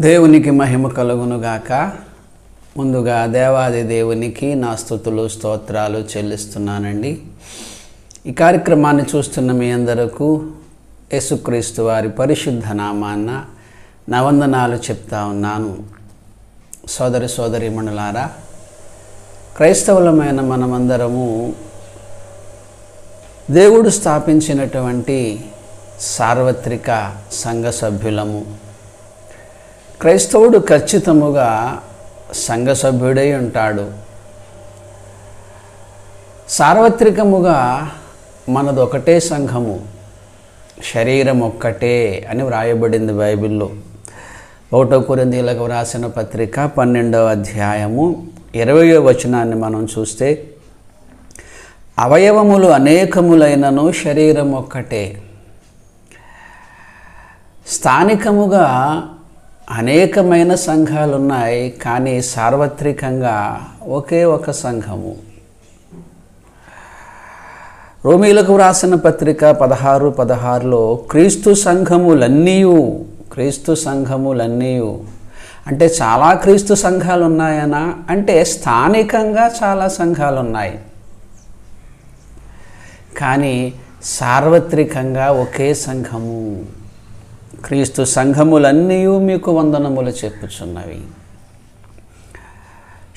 దేవునికి మహిమ కలుగునుగాక. ముందుగా దేవాది దేవునికి నా స్తుతులు స్తోత్రాలు చెల్లిస్తున్నానండి. ఈ కార్యక్రమాన్ని చూస్తున్న మీ అందరకు యేసుక్రీస్తు వారి పరిశుద్ధ నామాన్న నా వందనాలు చెప్తా ఉన్నాను. సోదరి సోదరీమణులారా, క్రైస్తవులమైన మనమందరము దేవుడు స్థాపించినటువంటి సార్వత్రిక సంఘ సభ్యులము. క్రైస్తవుడు ఖచ్చితముగా సంఘ సభ్యుడై ఉంటాడు. సార్వత్రికముగా మనది ఒకటే సంఘము, శరీరం ఒక్కటే అని వ్రాయబడింది బైబిల్లో. 1 కొరింథీయులకు వ్రాసిన పత్రిక 12వ అధ్యాయము 20వ వచనాన్ని మనం చూస్తే, అవయవములు అనేకములైనను శరీరం ఒక్కటే. స్థానికముగా అనేకమైన సంఘాలు ఉన్నాయి, కానీ సార్వత్రికంగా ఒకే ఒక సంఘము. రోమీలకు వ్రాసిన పత్రిక 16:16లో క్రీస్తు సంఘములన్నీ అంటే చాలా క్రీస్తు సంఘాలు ఉన్నాయనా అంటే స్థానికంగా చాలా సంఘాలు ఉన్నాయి, కానీ సార్వత్రికంగా ఒకే సంఘము. క్రీస్తు సంఘములన్నీ మీకు వందనములు చెప్పుచున్నవి.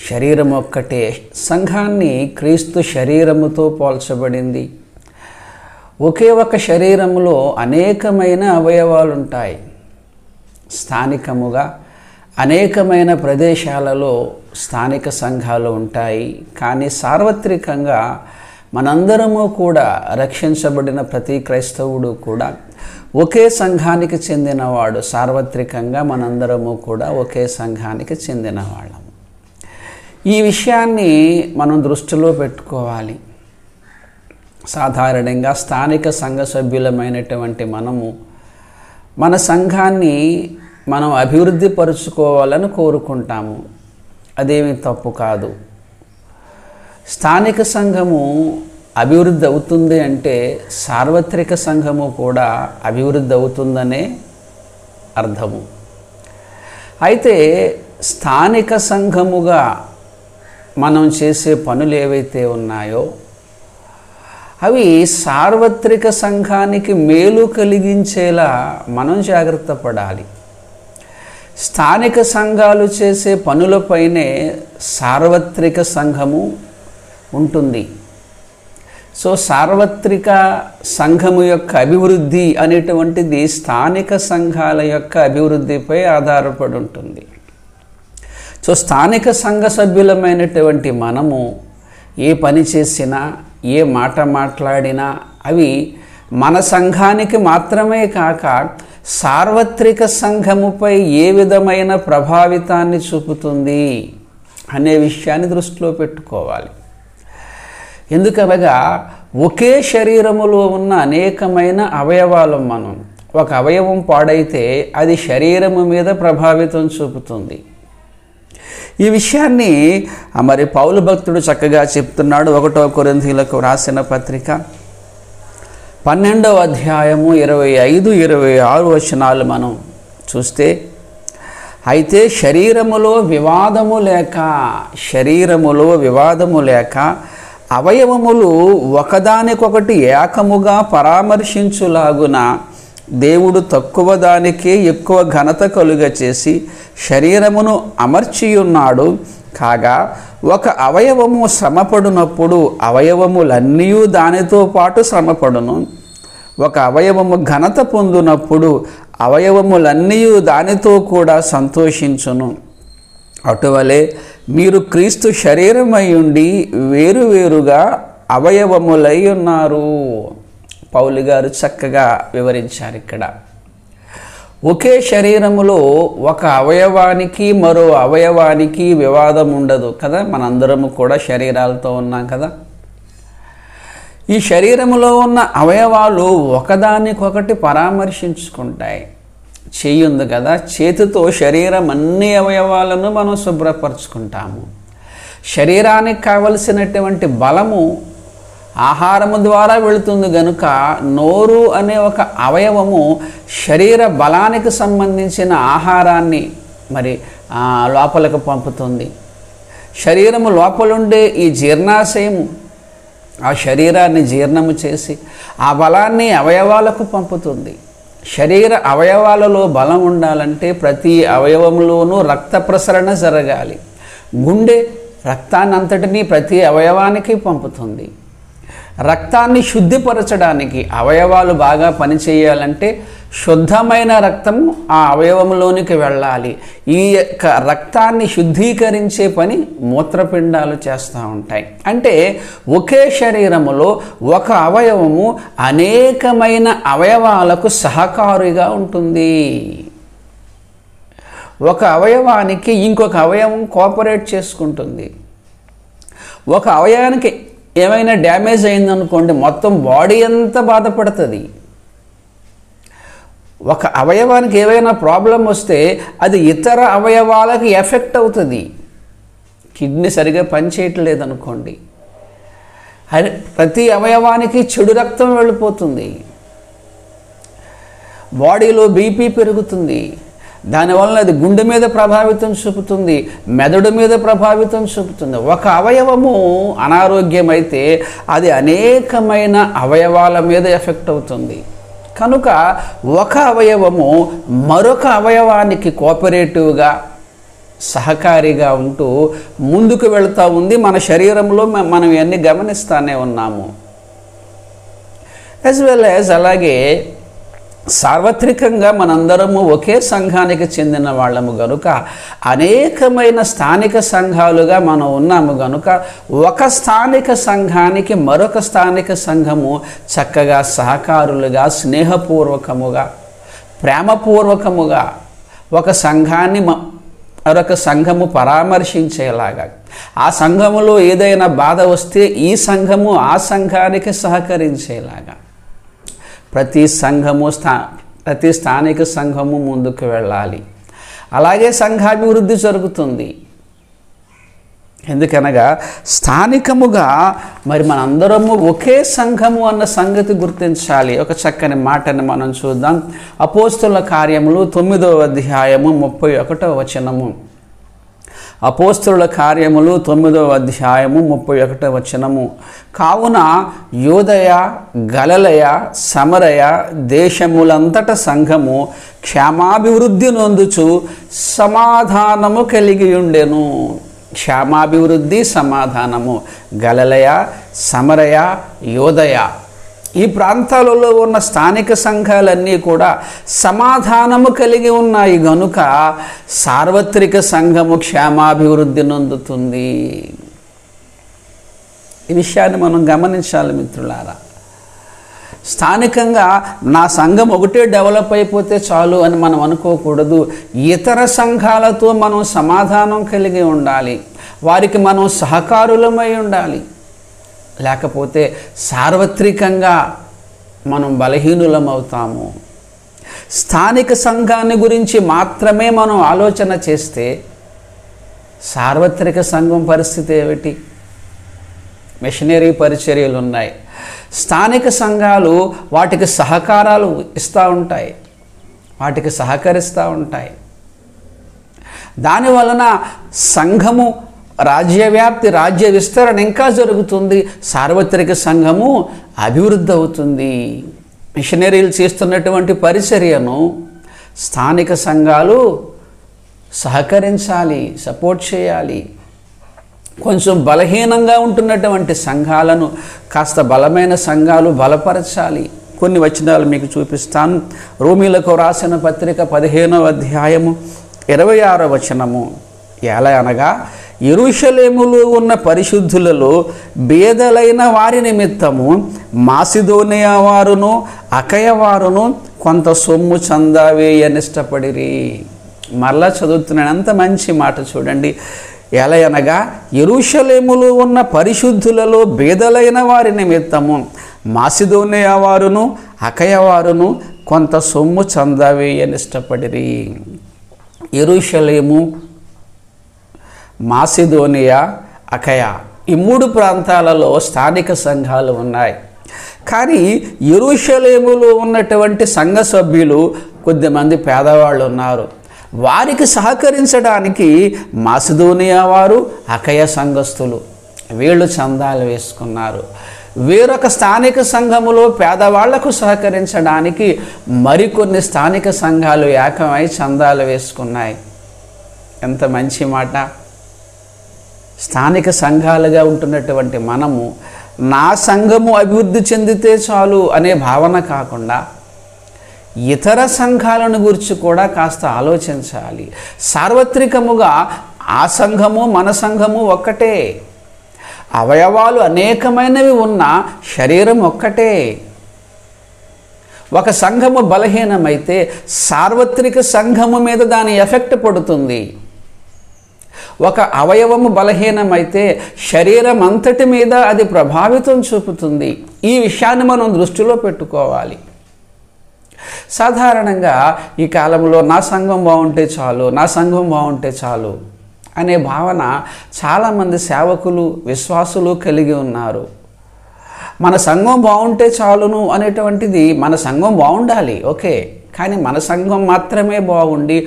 శరీరం ఒక్కటే. సంఘాన్ని క్రీస్తు శరీరముతో పోల్చబడింది. ఒకే ఒక శరీరములో అనేకమైన అవయవాలు ఉంటాయి. స్థానికముగా అనేకమైన ప్రదేశాలలో స్థానిక సంఘాలు ఉంటాయి, కానీ సార్వత్రికంగా మనందరము కూడా రక్షించబడిన ప్రతి క్రైస్తవుడు కూడా ఒకే సంఘానికి చెందినవాడు. సార్వత్రికంగా మనందరము కూడా ఒకే సంఘానికి చెందినవాళ్ళము. ఈ విషయాన్ని మనం దృష్టిలో పెట్టుకోవాలి. సాధారణంగా స్థానిక సంఘ సభ్యులమైనటువంటి మనము మన సంఘాన్ని మనం అభివృద్ధి పరుచుకోవాలని కోరుకుంటాము. అదేమీ తప్పు కాదు. స్థానిక సంఘము అభివృద్ధి అవుతుంది అంటే సార్వత్రిక సంఘము కూడా అభివృద్ధి అవుతుందనే అర్థము. అయితే స్థానిక సంఘముగా మనం చేసే పనులు ఏవైతే ఉన్నాయో అవి సార్వత్రిక సంఘానికి మేలు కలిగించేలా మనం జాగ్రత్త పడాలి. స్థానిక సంఘాలు చేసే పనులపైనే సార్వత్రిక సంఘము ఉంటుంది. సో సార్వత్రిక సంఘము యొక్క అభివృద్ధి అనేటువంటిది స్థానిక సంఘాల యొక్క అభివృద్ధిపై ఆధారపడి ఉంటుంది. సో స్థానిక సంఘ సభ్యులమైనటువంటి మనము ఏ పని చేసినా, ఏ మాట మాట్లాడినా అవి మన సంఘానికి మాత్రమే కాక సార్వత్రిక సంఘముపై ఏ విధమైన ప్రభావితాన్ని చూపుతుంది అనే విషయాన్ని దృష్టిలో పెట్టుకోవాలి. ఎందుకనగా ఒకే శరీరములో ఉన్న అనేకమైన అవయవాలు మనం. ఒక అవయవం పాడైతే అది శరీరము మీద ప్రభావితం చూపుతుంది. ఈ విషయాన్ని మరి పౌలు భక్తుడు చక్కగా చెప్తున్నాడు. 1 కొరింథీయులకు వ్రాసిన పత్రిక 12వ అధ్యాయము 25-26 వచనాలు మనం చూస్తే, అయితే శరీరములో వివాదము లేక అవయవములు ఒకదానికొకటి ఏకముగా పరామర్శించులాగున దేవుడు తక్కువ దానికే ఎక్కువ ఘనత కలుగ చేసి శరీరమును అమర్చియున్నాడు. కాగా ఒక అవయవము శ్రమపడునప్పుడు అవయవములన్నీ దానితో పాటు శ్రమపడును. ఒక అవయవము ఘనత పొందునప్పుడు అవయవములన్నీ దానితో కూడా సంతోషించును. అటువలే మీరు క్రీస్తు శరీరమై ఉండి వేరువేరుగా అవయవములై ఉన్నారు. పౌలు గారు చక్కగా వివరించారు. ఇక్కడ ఒకే శరీరములో ఒక అవయవానికి మరో అవయవానికి వివాదం ఉండదు కదా. మనందరము కూడా శరీరాలతో ఉన్నాం కదా. ఈ శరీరములో ఉన్న అవయవాలు ఒకదానికొకటి పరామర్శించుకుంటాయి. చెయ్యి ఉంది కదా, చేతితో శరీరం అన్ని అవయవాలను మనం శుభ్రపరచుకుంటాము. శరీరానికి కావలసినటువంటి బలము ఆహారము ద్వారా వెళుతుంది గనుక నోరు అనే ఒక అవయవము శరీర బలానికి సంబంధించిన ఆహారాన్ని మరి లోపలికి పంపుతుంది. శరీరము లోపలుండే ఈ జీర్ణాశయము ఆ శరీరాన్ని జీర్ణము చేసి ఆ బలాన్ని అవయవాలకు పంపుతుంది. శరీర అవయవాలలో బలం ఉండాలంటే ప్రతి అవయవంలోనూ రక్త ప్రసరణ జరగాలి. గుండె రక్తాన్ని అంతటినీ ప్రతి అవయవానికి పంపుతుంది. రక్తాన్ని శుద్ధిపరచడానికి అవయవాలు బాగా పనిచేయాలంటే శుద్ధమైన రక్తము ఆ అవయవంలోనికి వెళ్ళాలి. ఈ యొక్క రక్తాన్ని శుద్ధీకరించే పని మూత్రపిండాలు చేస్తూ ఉంటాయి. అంటే ఒకే శరీరములో ఒక అవయవము అనేకమైన అవయవాలకు సహకారిగా ఉంటుంది. ఒక అవయవానికి ఇంకొక అవయవం కోఆపరేట్ చేసుకుంటుంది. ఒక అవయవానికి ఏమైనా డ్యామేజ్ అయిందనుకోండి, మొత్తం బాడీ అంతా బాధపడుతుంది. ఒక అవయవానికి ఏవైనా ప్రాబ్లం వస్తే అది ఇతర అవయవాలకు ఎఫెక్ట్ అవుతుంది. కిడ్నీ సరిగా పనిచేయట్లేదు అనుకోండి, ప్రతి అవయవానికి చెడు రక్తం వెళ్ళిపోతుంది. బాడీలో బీపీ పెరుగుతుంది. దానివల్ల అది గుండె మీద ప్రభావితం చూపుతుంది, మెదడు మీద ప్రభావితం చూపుతుంది. ఒక అవయవము అనారోగ్యమైతే అది అనేకమైన అవయవాల మీద ఎఫెక్ట్ అవుతుంది. కనుక ఒక అవయవము మరొక అవయవానికి కోఆపరేటివ్గా సహకారిగా ఉంటూ ముందుకు వెళ్తూ ఉంది. మన శరీరంలో మనం ఇవన్నీ గమనిస్తూనే ఉన్నాము. యాజ్ వెల్ యాజ్ అలాగే సార్వత్రికంగా మనందరము ఒకే సంఘానికి చెందిన వాళ్ళము గనుక అనేకమైన స్థానిక సంఘాలుగా మనం ఉన్నాము గనుక ఒక స్థానిక సంఘానికి మరొక స్థానిక సంఘము చక్కగా సహకారులుగా స్నేహపూర్వకముగా ప్రేమపూర్వకముగా ఒక సంఘాన్ని మరొక సంఘము పరామర్శించేలాగా, ఆ సంఘములో ఏదైనా బాధ వస్తే ఈ సంఘము ఆ సంఘానికి సహకరించేలాగా ప్రతి స్థానిక సంఘము ముందుకు వెళ్ళాలి. అలాగే సంఘాభివృద్ధి జరుగుతుంది. ఎందుకనగా స్థానికముగా మరి మనందరము ఒకే సంఘము అన్న సంగతి గుర్తించాలి. ఒక చక్కని మాటని మనం చూద్దాం. అపోస్తుల కార్యములు 9వ అధ్యాయము 31వ వచనము. అపోస్తుల కార్యములు 9వ అధ్యాయము 31వ వచనము. కావున యూదయ గలిలయ సమరయ దేశములంతట సంఘము క్షేమాభివృద్ధి నొందుచు సమాధానము కలిగి ఉండెను. క్షేమాభివృద్ధి సమాధానము. గలిలయ సమరయ యూదయ ఈ ప్రాంతాలలో ఉన్న స్థానిక సంఘాలన్నీ కూడా సమాధానము కలిగి ఉన్నాయి గనుక సార్వత్రిక సంఘము క్షేమాభివృద్ధి నొందుతుంది. ఈ విషయాన్ని మనం గమనించాలి మిత్రులారా. స్థానికంగా నా సంఘం ఒకటే డెవలప్ అయిపోతే చాలు అని మనం అనుకోకూడదు. ఇతర సంఘాలతో మనం సమాధానం కలిగి ఉండాలి. వారికి మనం సహకారులమై ఉండాలి. లేకపోతే సార్వత్రికంగా మనం బలహీనులమవుతాము. స్థానిక సంఘాన్ని గురించి మాత్రమే మనం ఆలోచన చేస్తే సార్వత్రిక సంఘం పరిస్థితి ఏమిటి? మిషనరీ పరిచర్యలు ఉన్నాయి. స్థానిక సంఘాలు వాటికి సహకారాలు ఇస్తూ ఉంటాయి, వాటికి సహకరిస్తూ ఉంటాయి. దానివలన సంఘము రాజ్యవ్యాప్తి, రాజ్య విస్తరణ ఇంకా జరుగుతుంది. సార్వత్రిక సంఘము అభివృద్ధి అవుతుంది. మిషనరీలు చేస్తున్నటువంటి పరిచర్యను స్థానిక సంఘాలు సహకరించాలి, సపోర్ట్ చేయాలి. కొంచెం బలహీనంగా ఉంటున్నటువంటి సంఘాలను కాస్త బలమైన సంఘాలు బలపరచాలి. కొన్ని వచనాలు మీకు చూపిస్తాను. రోమీలకు రాసిన పత్రిక 15వ అధ్యాయము 26వ వచనము. ఎలా అనగా, యెరూషలేములో ఉన్న పరిశుద్ధులలో బేదలైన వారి నిమిత్తము మాసిదోనియా వారును అకయ వారును కొంత సొమ్ము చందా వేయనిష్టపడిరి. మరలా చదువుతున్నాను, అంత మంచి మాట చూడండి. ఎలా అనగా, యెరూషలేములో ఉన్న పరిశుద్ధులలో బేదలైన వారి నిమిత్తము మాసిదోనియా వారును అకయ వారును కొంత సొమ్ము చందా వేయనిష్టపడిరి. యెరూషలేము, మాసిదోనియా, అకయ ఈ 3 ప్రాంతాలలో స్థానిక సంఘాలు ఉన్నాయి. కానీ యెరూషలేములో ఉన్నటువంటి సంఘ సభ్యులు కొద్దిమంది పేదవాళ్ళు ఉన్నారు. వారికి సహకరించడానికి మాసిదోనియా వారు, అకయ సంఘస్థులు వీళ్ళు చందాలు వేసుకున్నారు. వేరొక స్థానిక సంఘములో పేదవాళ్లకు సహకరించడానికి మరికొన్ని స్థానిక సంఘాలు ఏకమై చందాలు వేసుకున్నాయి. ఎంత మంచి మాట! స్థానిక సంఘాలుగా ఉంటున్నటువంటి మనము నా సంఘము అభివృద్ధి చెందితే చాలు అనే భావన కాకుండా ఇతర సంఘాలను గురించి కూడా కాస్త ఆలోచించాలి. సార్వత్రికముగా ఆ సంఘము మన సంఘము ఒక్కటే, అవయవాలు అనేకమైనవి ఉన్న శరీరం ఒక్కటే. ఒక సంఘము బలహీనమైతే సార్వత్రిక సంఘము మీద దాని ఎఫెక్ట్ పడుతుంది. ఒక అవయవము బలహీనమైతే శరీరం అంతటి మీద అది ప్రభావితం చూపుతుంది. ఈ విషయాన్ని మనం దృష్టిలో పెట్టుకోవాలి. సాధారణంగా ఈ కాలంలో నా సంఘం బాగుంటే చాలు, నా సంఘం బాగుంటే చాలు అనే భావన చాలామంది సేవకులు, విశ్వాసులు కలిగి ఉన్నారు. మన సంఘం బాగుంటే చాలును అనేటువంటిది, మన సంఘం బాగుండాలి ఓకే, కానీ మన సంఘం మాత్రమే బాగుండి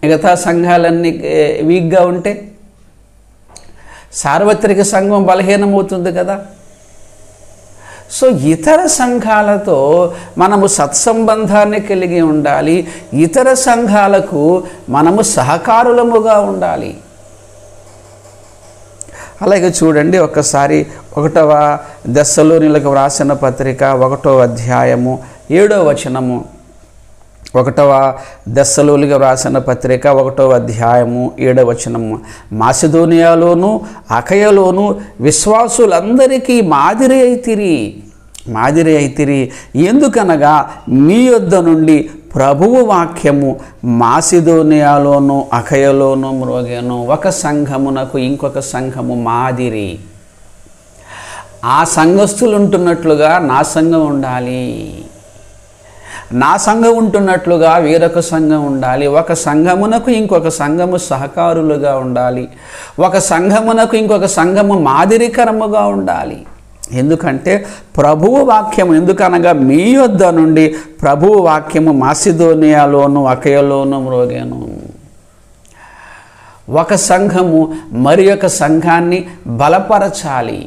మిగతా సంఘాలన్నీ వీక్గా ఉంటే సార్వత్రిక సంఘం బలహీనమవుతుంది కదా. సో ఇతర సంఘాలతో మనము సత్సంబంధాన్ని కలిగి ఉండాలి. ఇతర సంఘాలకు మనము సహకారులముగా ఉండాలి. అలాగే చూడండి, ఒక్కసారి 1వ దెస్సలోనీయులకు వ్రాసిన పత్రిక 1వ అధ్యాయము 7వ వచనము. 1వ దెస్సలోనీయులకు వ్రాసిన పత్రిక 1వ అధ్యాయము 7వ వచనము. మాసిదోనియాలోను అకయలోను విశ్వాసులందరికీ మాదిరి అయితిరి. ఎందుకనగా మీ యొద్ద నుండి ప్రభువు వాక్యము మాసిదోనియాలోను అకయలోను మ్రోగెను. ఒక సంఘమునకు ఇంకొక సంఘము మాదిరి. ఆ సంఘస్థులు ఉంటున్నట్లుగా నా సంఘం ఉండాలి, నా సంఘం ఉంటున్నట్లుగా వేరొక సంఘం ఉండాలి. ఒక సంఘమునకు ఇంకొక సంఘము సహకారులుగా ఉండాలి. ఒక సంఘమునకు ఇంకొక సంఘము మాదిరికరముగా ఉండాలి. ఎందుకంటే ప్రభువు వాక్యము, ఎందుకనగా మీ యొద్ద నుండి ప్రభువు వాక్యము మాసిదోనియాలోను అకయలోను మ్రోగెను. ఒక సంఘము మరి ఒక సంఘాన్ని బలపరచాలి.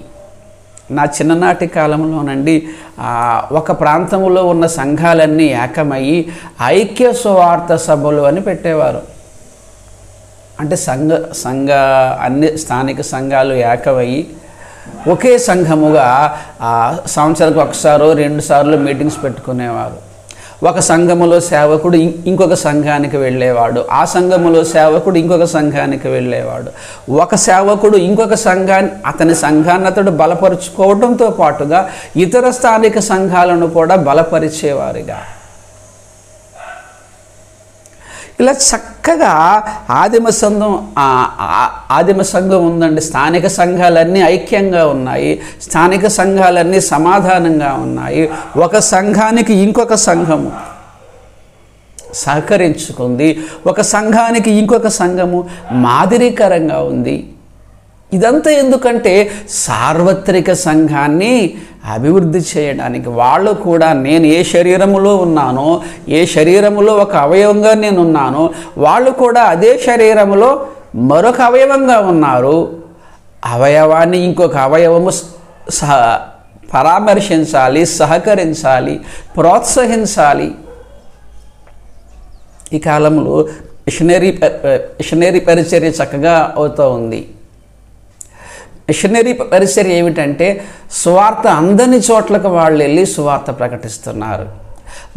నా చిన్ననాటి కాలంలోనండి ఒక ప్రాంతంలో ఉన్న సంఘాలన్నీ ఏకమయ్యి ఐక్య సువార్త సభలు అని పెట్టేవారు. అంటే అన్ని స్థానిక సంఘాలు ఏకమయ్యి ఒకే సంఘముగా సంవత్సరానికి ఒకసారో 2 సార్లు మీటింగ్స్ పెట్టుకునేవారు. ఒక సంఘములో సేవకుడు ఇంకొక సంఘానికి వెళ్ళేవాడు, ఆ సంఘములో సేవకుడు ఇంకొక సంఘానికి వెళ్ళేవాడు. ఒక సేవకుడు ఇంకొక అతని సంఘాన్ని అతడు బలపరుచుకోవడంతో పాటుగా ఇతర స్థానిక సంఘాలను కూడా బలపరిచేవారుగా. ఇలా చక్కగా ఆదిమ సంఘం ఉందండి. స్థానిక సంఘాలన్నీ ఐక్యంగా ఉన్నాయి, స్థానిక సంఘాలన్నీ సమాధానంగా ఉన్నాయి. ఒక సంఘానికి ఇంకొక సంఘము సహకరించుకుంది, ఒక సంఘానికి ఇంకొక సంఘము మాదిరికరంగా ఉంది. ఇదంతా ఎందుకంటే సార్వత్రిక సంఘాన్ని అభివృద్ధి చేయడానికి. వాళ్ళు కూడా నేను ఏ శరీరములో ఉన్నానో, ఏ శరీరములో ఒక అవయవంగా నేను ఉన్నానో, వాళ్ళు కూడా అదే శరీరములో మరొక అవయవంగా ఉన్నారు. అవయవాన్ని ఇంకొక అవయవము పరామర్శించాలి, సహకరించాలి, ప్రోత్సహించాలి. ఈ కాలంలో మిషనరీ పరిచర్య చక్కగా అవుతూ ఉంది. మిషనరీ పరిచర్య ఏమిటంటే సువార్త అందని చోట్లకు వాళ్ళు వెళ్ళి సువార్త ప్రకటిస్తున్నారు.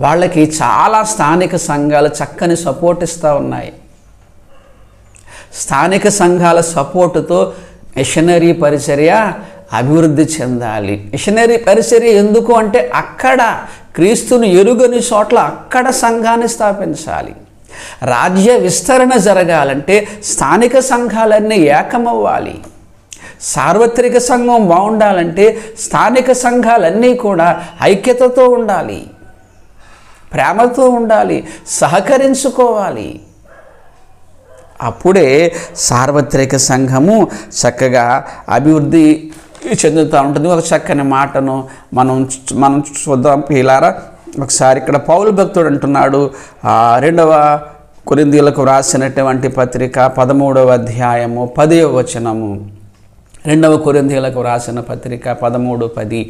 వాళ్ళకి చాలా స్థానిక సంఘాలు చక్కని సపోర్ట్ ఇస్తూ ఉన్నాయి. స్థానిక సంఘాల సపోర్టుతో మిషనరీ పరిచర్య అభివృద్ధి చెందాలి. మిషనరీ పరిచర్య ఎందుకు అంటే అక్కడ క్రీస్తును ఎరుగని చోట్ల అక్కడ సంఘాన్ని స్థాపించాలి. రాజ్య విస్తరణ జరగాలంటే స్థానిక సంఘాలన్నీ ఏకమవ్వాలి. సార్వత్రిక సంఘం బాగుండాలంటే స్థానిక సంఘాలన్నీ కూడా ఐక్యతతో ఉండాలి, ప్రేమతో ఉండాలి, సహకరించుకోవాలి. అప్పుడే సార్వత్రిక సంఘము చక్కగా అభివృద్ధి చెందుతూ ఉంటుంది. ఒక చక్కని మాటను మనం చూద్దాం పిల్లారా. ఒకసారి ఇక్కడ పౌలు భక్తుడు అంటున్నాడు, 2వ కొరింథీయులకు వ్రాసినటువంటి పత్రిక 13వ అధ్యాయము 10వ వచనము. 2వ కొరింథీయులకు వ్రాసిన పత్రిక 13:10.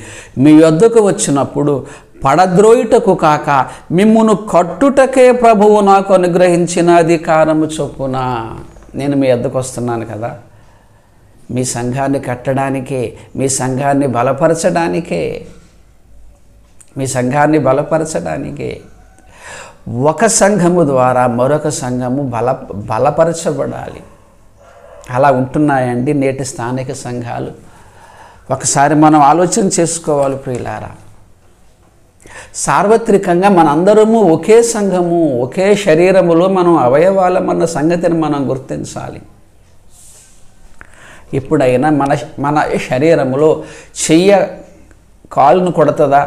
మీ యొద్దకు వచ్చినప్పుడు పడద్రోయుటకు కాక మిమ్మును కట్టుటకే ప్రభువు నాకు అనుగ్రహించిన అధికారము చొప్పున. నేను మీ యొద్దకు వస్తున్నాను కదా, మీ సంఘాన్ని కట్టడానికే, మీ సంఘాన్ని బలపరచడానికే, మీ సంఘాన్ని బలపరచడానికే. ఒక సంఘము ద్వారా మరొక సంఘము బలపరచబడాలి. అలా ఉంటున్నాయండి నేటి స్థానిక సంఘాలు? ఒకసారి మనం ఆలోచన చేసుకోవాలి ప్రియులారా. సార్వత్రికంగా మనందరము ఒకే సంఘము, ఒకే శరీరములో మనం అవయవాలమన్న సంగతిని మనం గుర్తించాలి. ఎప్పుడైనా మన శరీరములో చెయ్య కాలును కొడుతుందా?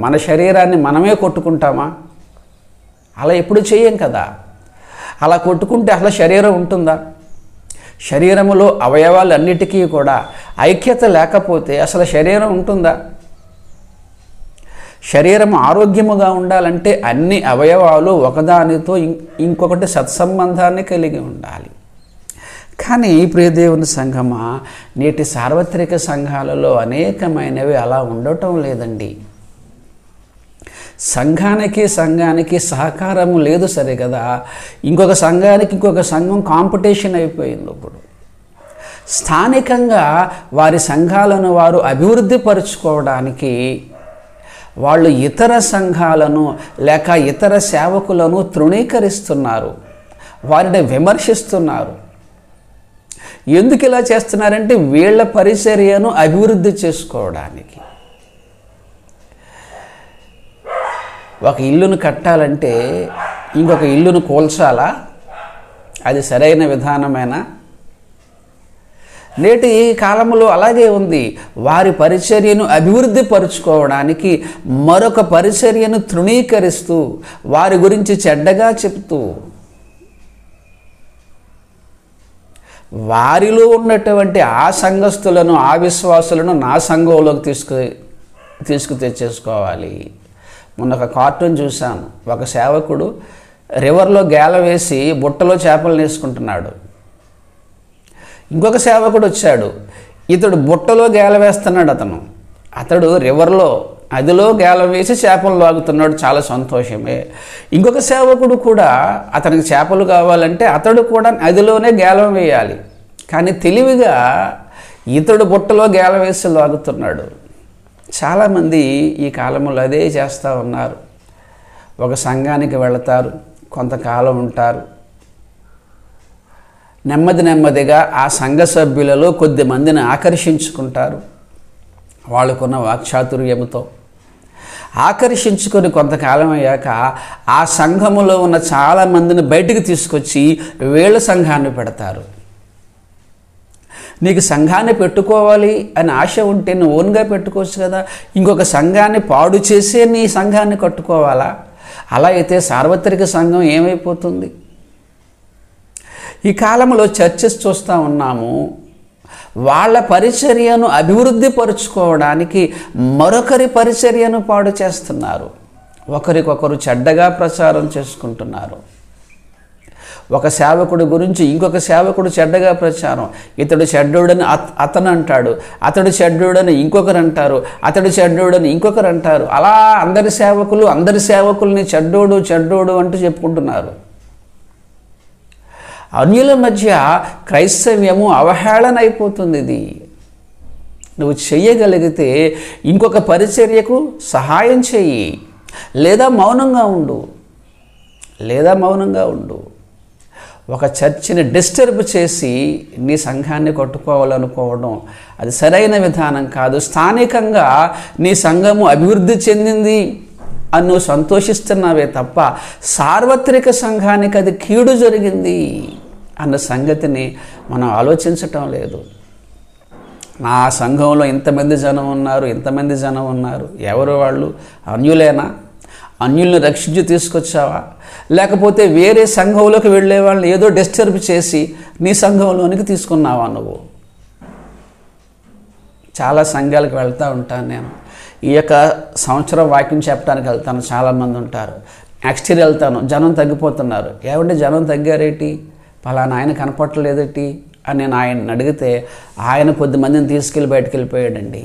మన శరీరాన్ని మనమే కొట్టుకుంటామా? అలా ఎప్పుడు చెయ్యం కదా. అలా కొట్టుకుంటే అసలు శరీరం ఉంటుందా? శరీరములో అవయవాలన్నిటికీ కూడా ఐక్యత లేకపోతే అసలు శరీరం ఉంటుందా? శరీరం ఆరోగ్యముగా ఉండాలంటే అన్ని అవయవాలు ఒకదానితో ఇంకొకటి సత్సంబంధాన్ని కలిగి ఉండాలి. కానీ ప్రియదేవుని సంఘమా, నేటి సార్వత్రిక సంఘాలలో అనేకమైనవి అలా ఉండటం లేదండి. సంఘానికి సహకారము లేదు, సరే కదా. ఇంకొక సంఘం కాంపిటీషన్ అయిపోయింది. ఇప్పుడు స్థానికంగా వారి సంఘాలను వారు అభివృద్ధి పరుచుకోవడానికి వాళ్ళు ఇతర సంఘాలను లేక ఇతర సేవకులను తృణీకరిస్తున్నారు, వారిని విమర్శిస్తున్నారు. ఎందుకు ఇలా చేస్తున్నారంటే వీళ్ళ పరిచర్యను అభివృద్ధి చేసుకోవడానికి. ఒక ఇల్లును కట్టాలంటే ఇంకొక ఇల్లును కూల్చాలా? అది సరైన విధానమేనా? నేటి కాలంలో అలాగే ఉంది. వారి పరిచర్యను అభివృద్ధి పరుచుకోవడానికి మరొక పరిచర్యను తృణీకరిస్తూ వారి గురించి చెడ్డగా చెప్తూ వారిలో ఉన్నటువంటి ఆ సంఘస్థులను, ఆ విశ్వాసులను నా సంఘంలోకి తీసుకు తెచ్చేసుకోవాలి. మొన్న ఒక కార్టూన్ చూశాను. ఒక సేవకుడు రివర్లో గేల వేసి బుట్టలో చేపలు వేసుకుంటున్నాడు. ఇంకొక సేవకుడు వచ్చాడు, ఇతడు బుట్టలో గేల వేస్తున్నాడు. అతడు రివర్లో నదిలో గేలం వేసి చేపలు లాగుతున్నాడు, చాలా సంతోషమే. ఇంకొక సేవకుడు కూడా అతనికి చేపలు కావాలంటే అతడు కూడా నదిలోనే గేలం వేయాలి. కానీ తెలివిగా ఇతడు బుట్టలో గేలం వేసి లాగుతున్నాడు. చాలామంది ఈ కాలంలో అదే చేస్తూ ఉన్నారు. ఒక సంఘానికి వెళతారు, కొంతకాలం ఉంటారు, నెమ్మదిగా ఆ సంఘ సభ్యులలో కొద్ది మందిని ఆకర్షించుకుంటారు. వాళ్ళకున్న వాక్చాతుర్యముతో ఆకర్షించుకొని కొంతకాలం అయ్యాక ఆ సంఘములో ఉన్న చాలామందిని బయటికి తీసుకొచ్చి వీళ్ళ సంఘాన్ని పెడతారు. నీకు సంఘాన్ని పెట్టుకోవాలి అని ఆశ ఉంటే నువ్వు ఓన్గా పెట్టుకోవచ్చు కదా. ఇంకొక సంఘాన్ని పాడు చేసే నీ సంఘాన్ని కట్టుకోవాలా? అలా అయితే సార్వత్రిక సంఘం ఏమైపోతుంది? ఈ కాలంలో చర్చెస్ చూస్తూ ఉన్నాము, వాళ్ళ పరిచర్యను అభివృద్ధి పరుచుకోవడానికి మరొకరి పరిచర్యను పాడు చేస్తున్నారు. ఒకరికొకరు చెడ్డగా ప్రచారం చేసుకుంటున్నారు. ఒక సేవకుడి గురించి ఇంకొక సేవకుడు చెడ్డగా ప్రచారం. ఇతడు చెడ్డోడని అతను అంటాడు, అతడు చెడ్డోడని ఇంకొకరు అంటారు, అతడు చెడ్డోడని ఇంకొకరు అంటారు. అలా అందరి సేవకుల్ని చెడ్డోడు అంటూ చెప్పుకుంటున్నారు. అన్యుల మధ్య క్రైస్తవ్యము అవహేళన అయిపోతుంది. ఇది నువ్వు చెయ్యగలిగితే ఇంకొక పరిచర్యకు సహాయం చెయ్యి, లేదా మౌనంగా ఉండు. ఒక చర్చిని డిస్టర్బ్ చేసి నీ సంఘాన్ని కొట్టుకోవాలనుకోవడం అది సరైన విధానం కాదు. స్థానికంగా నీ సంఘము అభివృద్ధి చెందింది అని నువ్వు సంతోషిస్తున్నావే తప్ప సార్వత్రిక సంఘానికి అది కీడు జరిగింది అన్న సంగతిని మనం ఆలోచించటం లేదు. నా సంఘంలో ఇంతమంది జనం ఉన్నారు, ఎవరు వాళ్ళు? అన్యులేనా? అన్యుల్ని రక్షించి తీసుకొచ్చావా? లేకపోతే వేరే సంఘంలోకి వెళ్ళే వాళ్ళని ఏదో డిస్టర్బ్ చేసి నీ సంఘంలోనికి తీసుకున్నావా నువ్వు? చాలా సంఘాలకు వెళ్తూ ఉంటాను నేను. ఈ యొక్క సంవత్సరం వాక్యం చెప్పడానికి వెళ్తాను. చాలామంది ఉంటారు, నెక్స్ట్ ఇయర్ వెళ్తాను, జనం తగ్గిపోతున్నారు. ఏమంటే జనం తగ్గారేటి, పలానా ఆయన కనపట్టలేదేటి అని నేను ఆయన్ని అడిగితే ఆయన కొద్దిమందిని తీసుకెళ్ళి బయటకు వెళ్ళిపోయాడండి.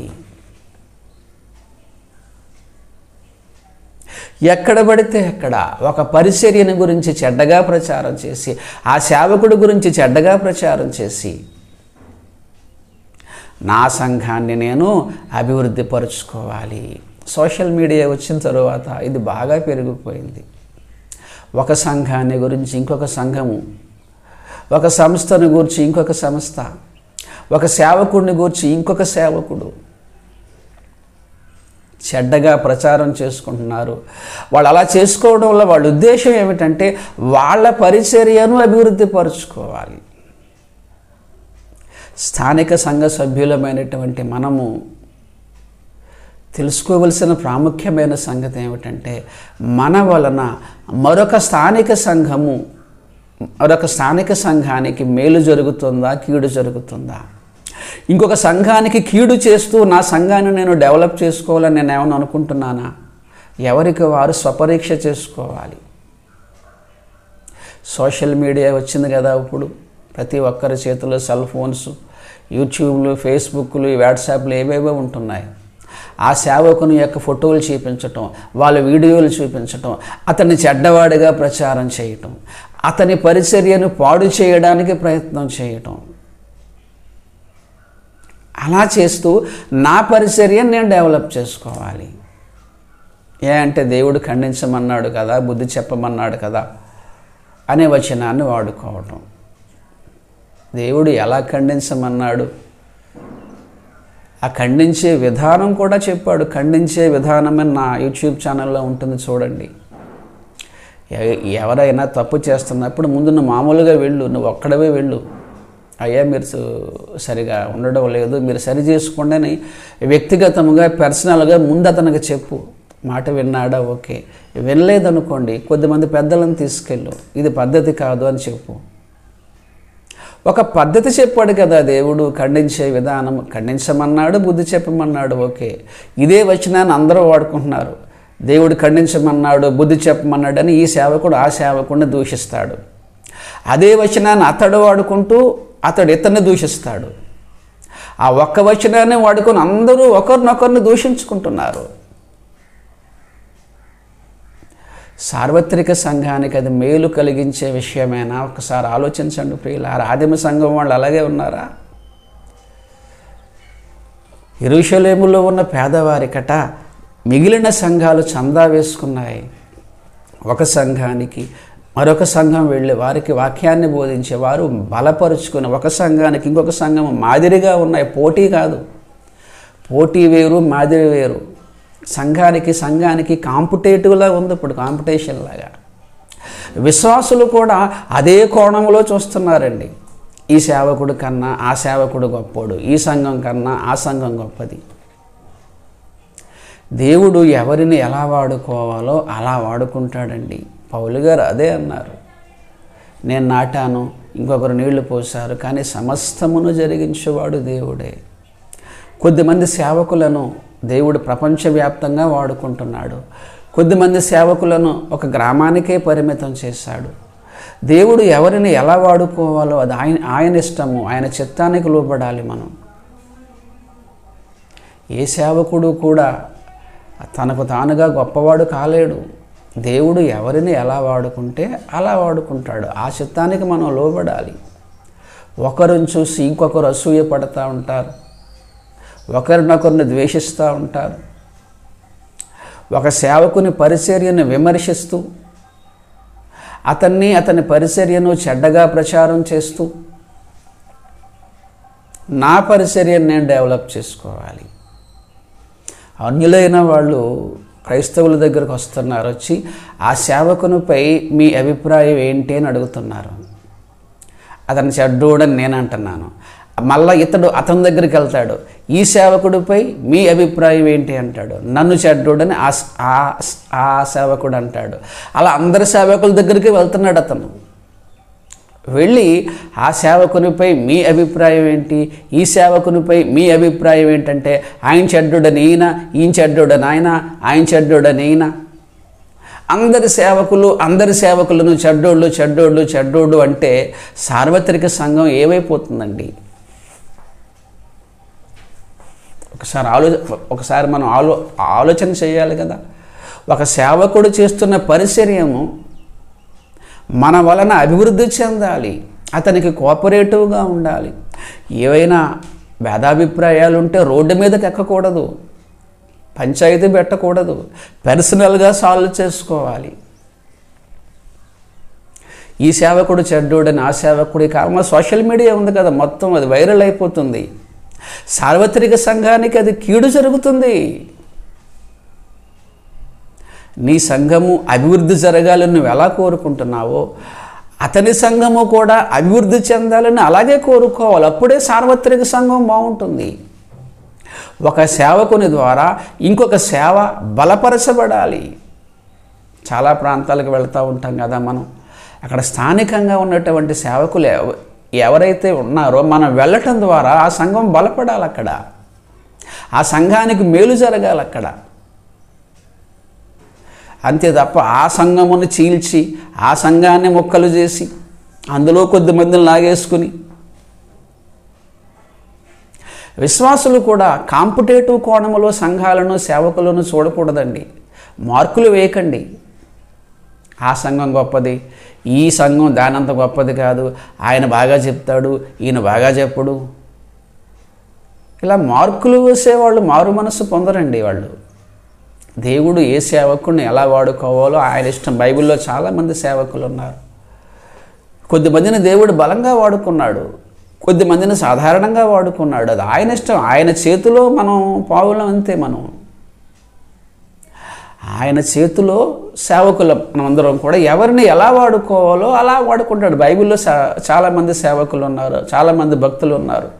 ఎక్కడ పడితే అక్కడ ఒక పరిచర్యను గురించి చెడ్డగా ప్రచారం చేసి, ఆ సేవకుడి గురించి చెడ్డగా ప్రచారం చేసి, నా సంఘాన్ని నేను అభివృద్ధి పరుచుకోవాలి. సోషల్ మీడియా వచ్చిన తరువాత ఇది బాగా పెరిగిపోయింది. ఒక సంఘాన్ని గురించి ఇంకొక సంఘము, ఒక సంస్థను గురించి ఇంకొక సంస్థ, ఒక సేవకుడిని గురించి ఇంకొక సేవకుడు చెడ్డగా ప్రచారం చేసుకుంటున్నారు. వాళ్ళు అలా చేసుకోవడం వల్ల వాళ్ళ ఉద్దేశం ఏమిటంటే వాళ్ళ పరిచర్యను అభివృద్ధి పరుచుకోవాలి. స్థానిక సంఘ సభ్యులమైనటువంటి మనము తెలుసుకోవలసిన ప్రాముఖ్యమైన సంగతి ఏమిటంటే మన వలన మరొక స్థానిక సంఘానికి మేలు జరుగుతుందా, కీడు జరుగుతుందా? ఇంకొక సంఘానికి కీడు చేస్తూ నా సంఘాన్ని నేను డెవలప్ చేసుకోవాలని నేను ఏమైనా అనుకుంటున్నానా? ఎవరికి వారు స్వపరీక్ష చేసుకోవాలి. సోషల్ మీడియా వచ్చింది కదా, ఇప్పుడు ప్రతి ఒక్కరి చేతిలో సెల్ ఫోన్స్, యూట్యూబ్లు, ఫేస్బుక్లు, వాట్సాప్లు ఏవేవో ఉంటున్నాయి. ఆ సేవకుని యొక్క ఫోటోలు చూపించటం, వాళ్ళ వీడియోలు చూపించటం, అతన్ని చెడ్డవాడిగా ప్రచారం చేయటం, అతని పరిచర్యను పాడు చేయడానికి ప్రయత్నం చేయటం, అలా చేస్తూ నా పరిచర్యను నేను డెవలప్ చేసుకోవాలి. అంటే దేవుడు ఖండించమన్నాడు కదా, బుద్ధి చెప్పమన్నాడు కదా అనే వచనాన్ని వాడుకోవటం. దేవుడు ఎలా ఖండించమన్నాడు, ఆ ఖండించే విధానం కూడా చెప్పాడు. ఖండించే విధానమే నా యూట్యూబ్ ఛానల్లో ఉంటుంది, చూడండి. ఎవరైనా తప్పు చేస్తున్నప్పుడు ముందు నువ్వు మామూలుగా వెళ్ళు, నువ్వు ఒక్కడవే వెళ్ళు. అయ్యా మీరు సరిగా ఉండడం లేదు, మీరు సరి చేసుకోండి అని వ్యక్తిగతంగా పర్సనల్గా ముందు అతనికి చెప్పు. మాట విన్నాడా, ఓకే. వినలేదనుకోండి, కొద్దిమంది పెద్దలను తీసుకెళ్ళు, ఇది పద్ధతి కాదు అని చెప్పు. ఒక పద్ధతి చెప్పాడు కదా దేవుడు, ఖండించే విధానం. ఖండించమన్నాడు, బుద్ధి చెప్పమన్నాడు, ఓకే. ఇదే వచనాన్ని అందరూ వాడుకుంటున్నారు. దేవుడు ఖండించమన్నాడు, బుద్ధి చెప్పమన్నాడు అని ఈ సేవకుడు ఆ సేవకుడిని దూషిస్తాడు. అదే వచనాన్ని అతడు వాడుకుంటూ అతడు ఇతన్ని దూషిస్తాడు. ఆ ఒక్క వచనాన్ని వాడుకొని అందరూ ఒకరినొకరిని దూషించుకుంటున్నారు. సార్వత్రిక సంఘానికి అది మేలు కలిగించే విషయమేనా? ఒకసారి ఆలోచించండి ప్రియులారా. ఆదిమ సంఘం వాళ్ళు అలాగే ఉన్నారా? యెరూషలేములో ఉన్న పేదవారికట మిగిలిన సంఘాలు చందా వేసుకున్నాయి. ఒక సంఘానికి మరొక సంఘం వెళ్ళి వారికి వాక్యాన్ని బోధించే వారు బలపరుచుకుని ఒక సంఘానికి ఇంకొక సంఘం మాదిరిగా ఉన్నాయి. పోటీ కాదు, పోటీ వేరు, మాదిరి వేరు. సంఘానికి కాంపిటేటివ్లా ఉంది ఇప్పుడు, కాంపిటీషన్ లాగా. విశ్వాసులు కూడా అదే కోణంలో చూస్తున్నారండి. ఈ సేవకుడు కన్నా ఆ సేవకుడు గొప్పోడు, ఈ సంఘం కన్నా ఆ సంఘం గొప్పది. దేవుడు ఎవరిని ఎలా వాడుకోవాలో అలా వాడుకుంటాడండి. పౌలు గారు అదే అన్నారు, నేను నాటాను, ఇంకొకరు నీళ్లు పోశారు, కానీ సమస్తమును జరిగించేవాడు దేవుడే. కొద్దిమంది సేవకులను దేవుడు ప్రపంచవ్యాప్తంగా వాడుకుంటున్నాడు. కొద్దిమంది సేవకులను ఒక గ్రామానికే పరిమితం చేశాడు. దేవుడు ఎవరిని ఎలా వాడుకోవాలో అది ఆయన ఇష్టము, ఆయన చిత్తానికి లోబడాలి మనం. ఏ సేవకుడు కూడా తనకు తానుగా గొప్పవాడు కాలేడు. దేవుడు ఎవరిని ఎలా వాడుకుంటే అలా వాడుకుంటాడు. ఆ చిత్తానికి మనం లోబడాలి. ఒకరిని చూసి ఇంకొకరు అసూయ పడుతూ ఉంటారు, ఒకరినొకరిని ద్వేషిస్తూ ఉంటారు. ఒక సేవకుని పరిచర్యను విమర్శిస్తూ అతని పరిచర్యను చెడ్డగా ప్రచారం చేస్తూ నా పరిచర్యను నేను డెవలప్ చేసుకోవాలి. అన్యులైన వాళ్ళు క్రైస్తవుల దగ్గరకు వస్తున్నారు, వచ్చి ఆ సేవకునిపై మీ అభిప్రాయం ఏంటి అని అడుగుతున్నారు. అతని చెడ్డోడని నేను అంటున్నాను. మళ్ళీ ఇతడు అతని దగ్గరికి వెళ్తాడు, ఈ సేవకుడిపై మీ అభిప్రాయం ఏంటి అంటాడు. నన్ను చెడ్డోడని ఆ సేవకుడు అంటాడు. అలా అందరి సేవకుల దగ్గరికి వెళ్తున్నాడు అతను. వెళ్ళి ఆ సేవకునిపై మీ అభిప్రాయం ఏంటి, ఈ సేవకునిపై మీ అభిప్రాయం ఏంటంటే ఆయన చెడ్డోడని ఈయన, ఈయన చెడ్డోడని ఆయన చెడ్డోడని ఈయన అందరి సేవకులను చెడ్డోళ్ళు అంటే సార్వత్రిక సంఘం ఏమైపోతుందండి? ఒకసారి మనం ఆలోచన చేయాలి కదా. ఒక సేవకుడు చేస్తున్న పరిచర్యము మన వలన అభివృద్ధి చెందాలి, అతనికి కోఆపరేటివ్గా ఉండాలి. ఏవైనా భేదాభిప్రాయాలు ఉంటే రోడ్డు మీదకి ఎక్కకూడదు, పంచాయతీ పెట్టకూడదు, పర్సనల్గా సాల్వ్ చేసుకోవాలి. ఈ సేవకుడు చెడ్డోడని ఆ సేవకుడి కారణంగా సోషల్ మీడియా ఉంది కదా, మొత్తం అది వైరల్ అయిపోతుంది. సార్వత్రిక సంఘానికి అది కీడు జరుగుతుంది. నీ సంఘము అభివృద్ధి జరగాలని నువ్వు ఎలా కోరుకుంటున్నావో అతని సంఘము కూడా అభివృద్ధి చెందాలని అలాగే కోరుకోవాలి. అప్పుడే సార్వత్రిక సంఘం బాగుంటుంది. ఒక సేవకుని ద్వారా ఇంకొక సేవ బలపరచబడాలి. చాలా ప్రాంతాలకు వెళ్తూ ఉంటాం కదా మనం, అక్కడ స్థానికంగా ఉన్నటువంటి సేవకులు ఎవరైతే ఉన్నారో మనం వెళ్ళటం ద్వారా ఆ సంఘం బలపడాలి, అక్కడ ఆ సంఘానికి మేలు జరగాలి అక్కడ. అంతే తప్ప ఆ సంఘమును చీల్చి ఆ సంఘాన్ని ముక్కలు చేసి అందులో కొద్దిమందిని లాగేసుకుని, విశ్వాసులు కూడా కాంపిటేటివ్ కోణంలో సంఘాలను సేవకులను చూడకూడదండి. మార్కులు వేయకండి. ఆ సంఘం గొప్పది, ఈ సంఘం దానంత గొప్పది కాదు, ఆయన బాగా చెప్తాడు, ఈయన బాగా చెప్పడు. ఇలా మార్కులు వేసేవాళ్ళు మారు మనసు పొందరండి. వాళ్ళు దేవుడు ఏ సేవకుడిని ఎలా వాడుకోవాలో ఆయన ఇష్టం. బైబిల్లో చాలామంది సేవకులు ఉన్నారు. కొద్దిమందిని దేవుడు బలంగా వాడుకున్నాడు, కొద్దిమందిని సాధారణంగా వాడుకున్నాడు. అది ఆయన ఇష్టం. ఆయన చేతిలో మనం పావులం, అంతే. ఆయన చేతిలో సేవకులు మనందరం కూడా ఎవరిని ఎలా వాడుకోవాలో అలా వాడుకుంటాడు. బైబిల్లో చాలామంది సేవకులు ఉన్నారు, చాలామంది భక్తులు ఉన్నారు.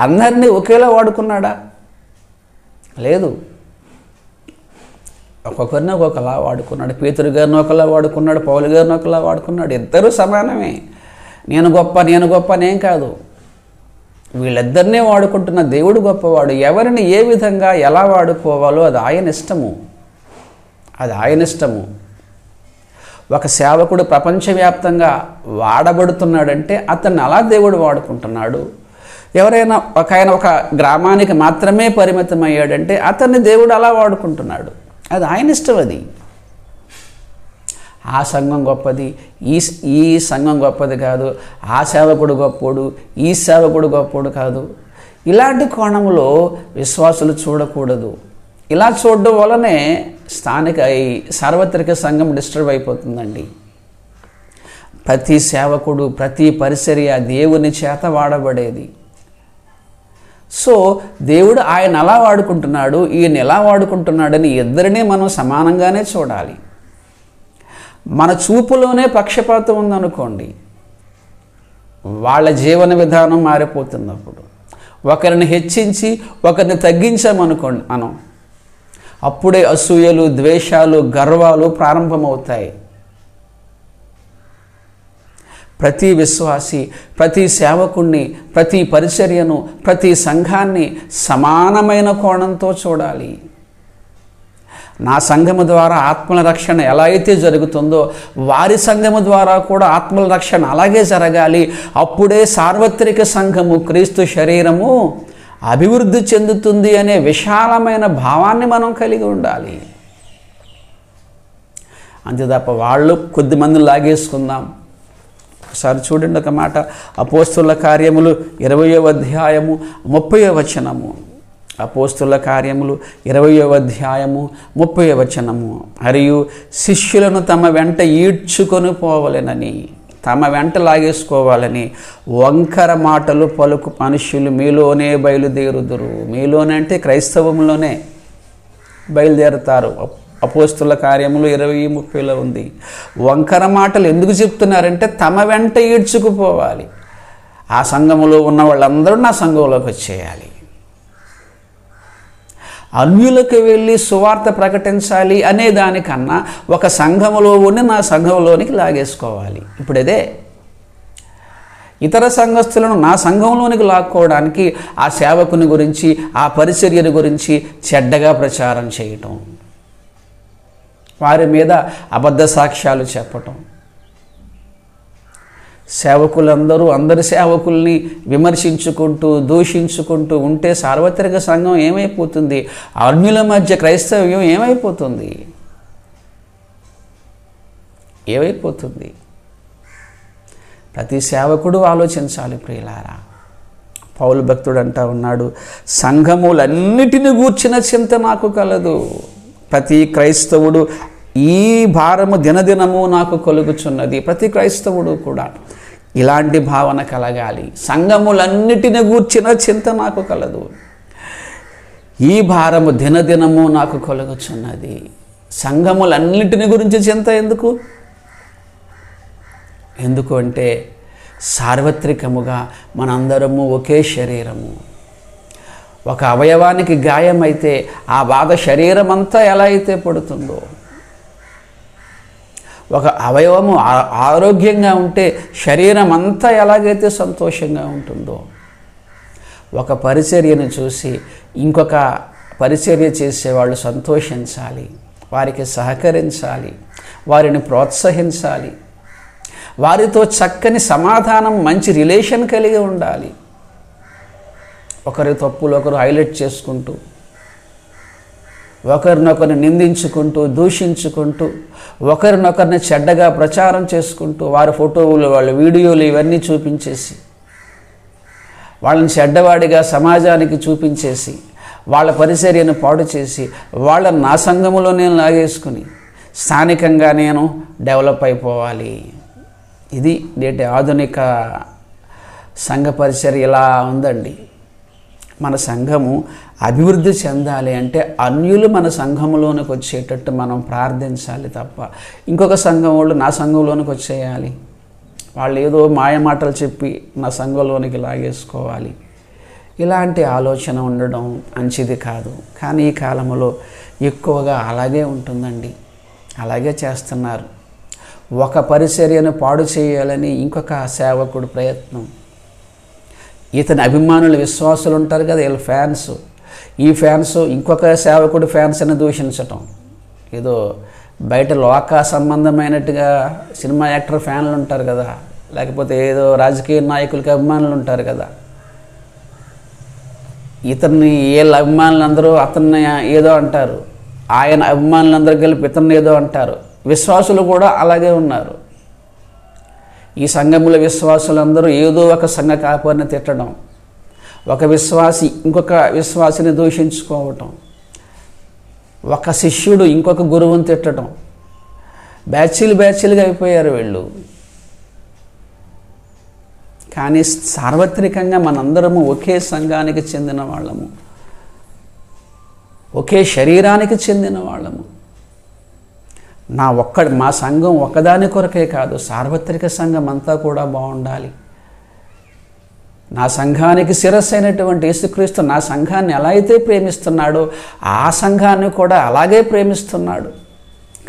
అందరినీ ఒకేలా వాడుకున్నాడా? లేదు. ఒక్కొక్కరిని ఒక్కొక్కలా వాడుకున్నాడు. పేతురు గారిని ఒకలా వాడుకున్నాడు, పౌలు గారిని ఒకలా వాడుకున్నాడు. ఇద్దరూ సమానమే. నేను గొప్ప నేం కాదు. వీళ్ళిద్దరినీ వాడుకుంటున్న దేవుడు గొప్పవాడు. ఎవరిని ఏ విధంగా ఎలా వాడుకోవాలో అది ఆయన ఇష్టము. ఒక సేవకుడు ప్రపంచవ్యాప్తంగా వాడబడుతున్నాడంటే అతన్ని అలా దేవుడు వాడుకుంటున్నాడు. ఎవరైనా ఆయన ఒక గ్రామానికి మాత్రమే పరిమితం అయ్యాడంటే అతన్ని దేవుడు అలా వాడుకుంటున్నాడు. అది ఆయన ఇష్టం. అది ఆ సంఘం గొప్పది, ఈ సంఘం గొప్పది కాదు, ఆ సేవకుడు గొప్పోడు, ఈ సేవకుడు గొప్పోడు కాదు. ఇలాంటి కోణంలో విశ్వాసులు చూడకూడదు. ఇలా చూడడం వల్లనే స్థానిక ఈ సార్వత్రిక సంఘం డిస్టర్బ్ అయిపోతుందండి. ప్రతి సేవకుడు, ప్రతి పరిచర్య దేవుని చేత వాడబడేది. సో దేవుడు ఆయన అలా వాడుకుంటున్నాడు, ఈయన ఎలా వాడుకుంటున్నాడని ఇద్దరినీ మనం సమానంగానే చూడాలి. మన చూపులోనే పక్షపాతం ఉందనుకోండి, వాళ్ళ జీవన విధానం మారిపోతుంది. అప్పుడు ఒకరిని హెచ్చించి ఒకరిని తగ్గించామనుకోండి మనం, అప్పుడే అసూయలు, ద్వేషాలు, గర్వాలు ప్రారంభమవుతాయి. ప్రతి విశ్వాసి, ప్రతి సేవకుణ్ణి, ప్రతి పరిచర్యను, ప్రతి సంఘాన్ని సమానమైన కోణంతో చూడాలి. నా సంఘము ద్వారా ఆత్మల రక్షణ ఎలా అయితే జరుగుతుందో వారి సంఘము ద్వారా కూడా ఆత్మల రక్షణ అలాగే జరగాలి. అప్పుడే సార్వత్రిక సంఘము, క్రీస్తు శరీరము అభివృద్ధి చెందుతుంది అనే విశాలమైన భావాన్ని మనం కలిగి ఉండాలి. అంతే తప్ప వాళ్ళు కొద్దిమందిని లాగేసుకుందాం. ఒకసారి చూడండి ఒక మాట, అపోస్తుల కార్యములు 20వ అధ్యాయము 30వ వచనము. అపోస్తుల కార్యములు 20వ అధ్యాయము 30వ వచనము. మరియు శిష్యులను తమ వెంట ఈడ్చుకొని పోవలెనని, తమ వెంట లాగేసుకోవాలని వంకర మాటలు పలుకు మనుష్యులు మీలోనే బయలుదేరుదురు. మీలోనే అంటే క్రైస్తవంలోనే బయలుదేరుతారు. అపోస్తుల కార్యములు 20:30లో ఉంది. వంకర మాటలు ఎందుకు చెప్తున్నారంటే తమ వెంట ఈడ్చుకుపోవాలి. ఆ సంఘములో ఉన్న వాళ్ళందరూ నా సంఘంలోకి వచ్చేయాలి, అన్యులకు వెళ్ళి సువార్త ప్రకటించాలి అనే దానికన్నా ఒక సంఘములో ఉండి నా సంఘంలోనికి లాగేసుకోవాలి. ఇప్పుడు అదే ఇతర సంఘస్థులను నా సంఘంలోనికి లాక్కోవడానికి ఆ సేవకుని గురించి, ఆ పరిచర్యని గురించి చెడ్డగా ప్రచారం చేయటం. వారి మీద అబద్ధ సాక్ష్యాలు చెప్పటం, సేవకులందరూ అందరి సేవకుల్ని విమర్శించుకుంటూ దూషించుకుంటూ ఉంటే సార్వత్రిక సంఘం ఏమైపోతుంది? అన్యుల మధ్య క్రైస్తవ్యం ఏమైపోతుంది? ఏమైపోతుంది? ప్రతి సేవకుడు ఆలోచించాలి ప్రియులారా. పౌలు భక్తుడు అంటా ఉన్నాడు, సంఘములన్నిటిని గూర్చిన చింత నాకు కలదు. ప్రతి క్రైస్తవుడు ఈ భారము దినదినము నాకు కలుగుచున్నది. ప్రతి క్రైస్తవుడు కూడా ఇలాంటి భావన కలగాలి. సంఘములన్నిటిని గూర్చిన చింత నాకు కలదు, ఈ భారము దినదినము నాకు కలుగుచున్నది. సంఘములన్నిటిని గురించి చింత ఎందుకు? ఎందుకు అంటే సార్వత్రికముగా మనందరము ఒకే శరీరము. ఒక అవయవానికి గాయమైతే ఆ బాధ శరీరం అంతా ఎలా అయితే పడుతుందో, ఒక అవయవము ఆరోగ్యంగా ఉంటే శరీరం అంతా ఎలాగైతే సంతోషంగా ఉంటుందో, ఒక పరిచర్యను చూసి ఇంకొక పరిచర్య చేసేవాళ్ళు సంతోషించాలి, వారికి సహకరించాలి, వారిని ప్రోత్సహించాలి, వారితో చక్కని సమాధానం, మంచి రిలేషన్ కలిగి ఉండాలి. ఒకరి తప్పులు ఒకరు హైలైట్ చేసుకుంటూ, ఒకరినొకరిని నిందించుకుంటూ, దూషించుకుంటూ, ఒకరినొకరిని చెడ్డగా ప్రచారం చేసుకుంటూ, వారి ఫోటోలు, వాళ్ళ వీడియోలు ఇవన్నీ చూపించేసి, వాళ్ళని చెడ్డవాడిగా సమాజానికి చూపించేసి, వాళ్ళ పరిచర్యను పాడు చేసి, వాళ్ళని నా సంఘములో నేను లాగేసుకుని స్థానికంగా నేను డెవలప్ అయిపోవాలి. ఇది నేటి ఆధునిక సంఘ పరిచర్య ఇలా ఉందండి. మన సంఘము అభివృద్ధి చెందాలి అంటే అన్యులు మన సంఘంలోనికి వచ్చేటట్టు మనం ప్రార్థించాలి తప్ప ఇంకొక సంఘం వాళ్ళు నా సంఘంలోనికి వచ్చేయాలి, వాళ్ళు ఏదో మాయమాటలు చెప్పి నా సంఘంలోనికి లాగేసుకోవాలి, ఇలాంటి ఆలోచన ఉండడం మంచిది కాదు. కానీ ఈ కాలంలో ఎక్కువగా అలాగే ఉంటుందండి, అలాగే చేస్తున్నారు. ఒక పరిచర్యను పాడు చేయాలని ఇంకొక సేవకుడు ప్రయత్నం, ఇతని అభిమానులు విశ్వాసులు ఉంటారు కదా, వీళ్ళ ఫ్యాన్స్, ఈ ఫ్యాన్స్ ఇంకొక సేవకుడు ఫ్యాన్స్ అని దూషించటం, ఏదో బయట లోక సంబంధమైనట్టుగా సినిమా యాక్టర్ ఫ్యాన్లు ఉంటారు కదా, లేకపోతే ఏదో రాజకీయ నాయకులకి అభిమానులు ఉంటారు కదా, ఇతన్ని వీళ్ళ అభిమానులందరూ అతన్ని ఏదో అంటారు, ఆయన అభిమానులందరూ కలిపి ఇతన్ని ఏదో అంటారు. విశ్వాసులు కూడా అలాగే ఉన్నారు. ఈ సంఘముల విశ్వాసులందరూ ఏదో ఒక సంఘ కాపరిని తిట్టడం, ఒక విశ్వాసి ఇంకొక విశ్వాసిని దూషించుకోవటం, ఒక శిష్యుడు ఇంకొక గురువుని తిట్టడం, బ్యాచీలుగా అయిపోయారు వీళ్ళు. కానీ సార్వత్రికంగా మనందరము ఒకే సంఘానికి చెందిన వాళ్ళము, ఒకే శరీరానికి చెందిన వాళ్ళము. మా సంఘం ఒక్కదాని కొరకే కాదు, సార్వత్రిక సంఘం అంతా కూడా బాగుండాలి. నా సంఘానికి శిరస్సు అయినటువంటి యేసుక్రీస్తు నా సంఘాన్ని ఎలా అయితే ప్రేమిస్తున్నాడో ఆ సంఘాన్ని కూడా అలాగే ప్రేమిస్తున్నాడు.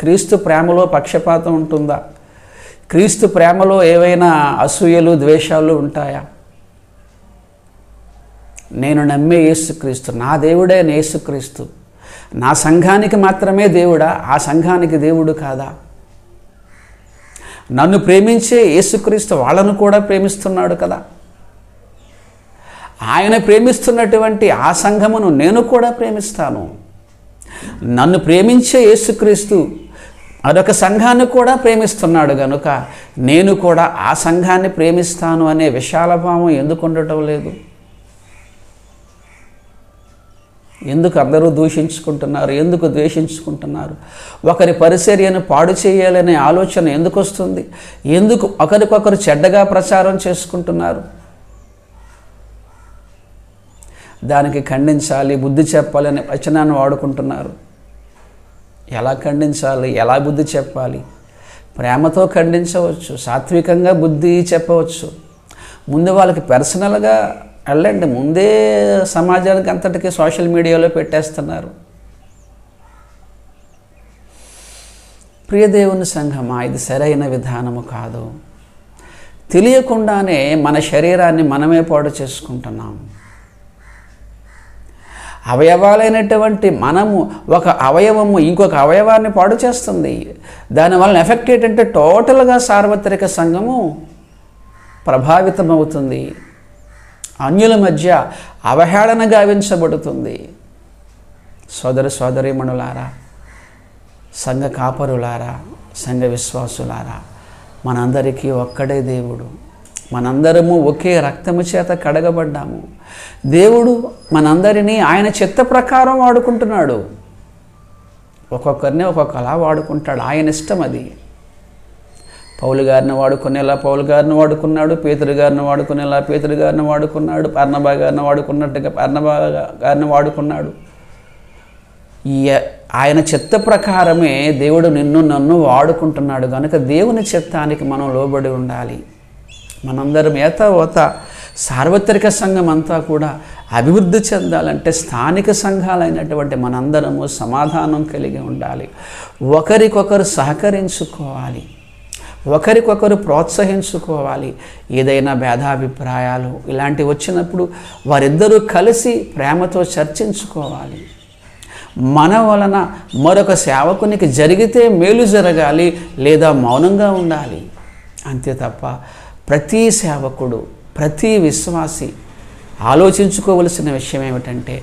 క్రీస్తు ప్రేమలో పక్షపాతం ఉంటుందా? క్రీస్తు ప్రేమలో ఏవైనా అసూయలు ద్వేషాలు ఉంటాయా? నేను నమ్మే యేసుక్రీస్తు, నా దేవుడే యేసుక్రీస్తు, నా సంఘానికి మాత్రమే దేవుడా, ఆ సంఘానికి దేవుడు కాదా? నన్ను ప్రేమించే యేసుక్రీస్తు వాళ్ళను కూడా ప్రేమిస్తున్నాడు కదా. ఆయన ప్రేమిస్తున్నటువంటి ఆ సంఘమును నేను కూడా ప్రేమిస్తాను. నన్ను ప్రేమించే యేసుక్రీస్తు అదొక సంఘాన్ని కూడా ప్రేమిస్తున్నాడు కనుక నేను కూడా ఆ సంఘాన్ని ప్రేమిస్తాను అనే విశాల భావం ఎందుకు ఉండటం లేదు? ఎందుకు అందరూ దూషించుకుంటున్నారు? ఎందుకు ద్వేషించుకుంటున్నారు? ఒకరి పరిచర్యను పాడు చేయాలనే ఆలోచన ఎందుకు వస్తుంది? ఎందుకు ఒకరికొకరు చెడ్డగా ప్రచారం చేసుకుంటున్నారు? దానికి ఖండించాలి, బుద్ధి చెప్పాలనే వచనాన్ని వాడుకుంటున్నారు. ఎలా ఖండించాలి, ఎలా బుద్ధి చెప్పాలి? ప్రేమతో ఖండించవచ్చు, సాత్వికంగా బుద్ధి చెప్పవచ్చు. ముందు వాళ్ళకి పర్సనల్గా వెళ్ళండి, ముందే సమాజానికి అంతటికీ సోషల్ మీడియాలో పెట్టేస్తున్నారు. ప్రియదేవుని సంఘమా, ఇది సరైన విధానము కాదు. తెలియకుండానే మన శరీరాన్ని మనమే పాడు చేసుకుంటున్నాం. అవయవాలైనటువంటి మనము ఒక అవయవము ఇంకొక అవయవాన్ని పాడు చేస్తుంది. దానివల్ల ఎఫెక్ట్ ఏంటంటే టోటల్గా సార్వత్రిక సంఘము ప్రభావితమవుతుంది. అన్యుల మధ్య అవహేళన గావించబడుతుంది. సోదర సోదరీమణులారా, సంఘ కాపరులారా, సంఘ విశ్వాసులారా, మనందరికీ ఒక్కడే దేవుడు. మనందరము ఒకే రక్తము చేత కడగబడ్డాము. దేవుడు మనందరినీ ఆయన చిత్త ప్రకారం వాడుకుంటున్నాడు. ఒక్కొక్కరిని ఒక్కొక్కలా వాడుకుంటాడు. ఆయన ఇష్టం అది. పౌలు గారిని వాడుకునేలా పౌలు గారిని వాడుకున్నాడు, పేతురు గారిని వాడుకునేలా పేతురు గారిని వాడుకున్నాడు, బర్నబా గారిని వాడుకున్నట్టుగా బర్నబా గారిని వాడుకున్నాడు. ఆయన చిత్త ప్రకారమే దేవుడు నిన్ను నన్ను వాడుకుంటున్నాడు. కనుక దేవుని చిత్తానికి మనం లోబడి ఉండాలి. మనందరం ఓత సార్వత్రిక సంఘం అంతా కూడా అభివృద్ధి చెందాలంటే స్థానిక సంఘాలైనటువంటి మనందరము సమాధానం కలిగి ఉండాలి. ఒకరికొకరు సహకరించుకోవాలి, ఒకరికొకరు ప్రోత్సహించుకోవాలి. ఏదైనా భేదాభిప్రాయాలు ఇలాంటివి వచ్చినప్పుడు వారిద్దరూ కలిసి ప్రేమతో చర్చించుకోవాలి. మన వలన మరొక సేవకునికి జరిగితే మేలు జరగాలి, లేదా మౌనంగా ఉండాలి. అంతే తప్ప ప్రతి సేవకుడు, ప్రతి విశ్వాసి ఆలోచించుకోవలసిన విషయం ఏమిటంటే,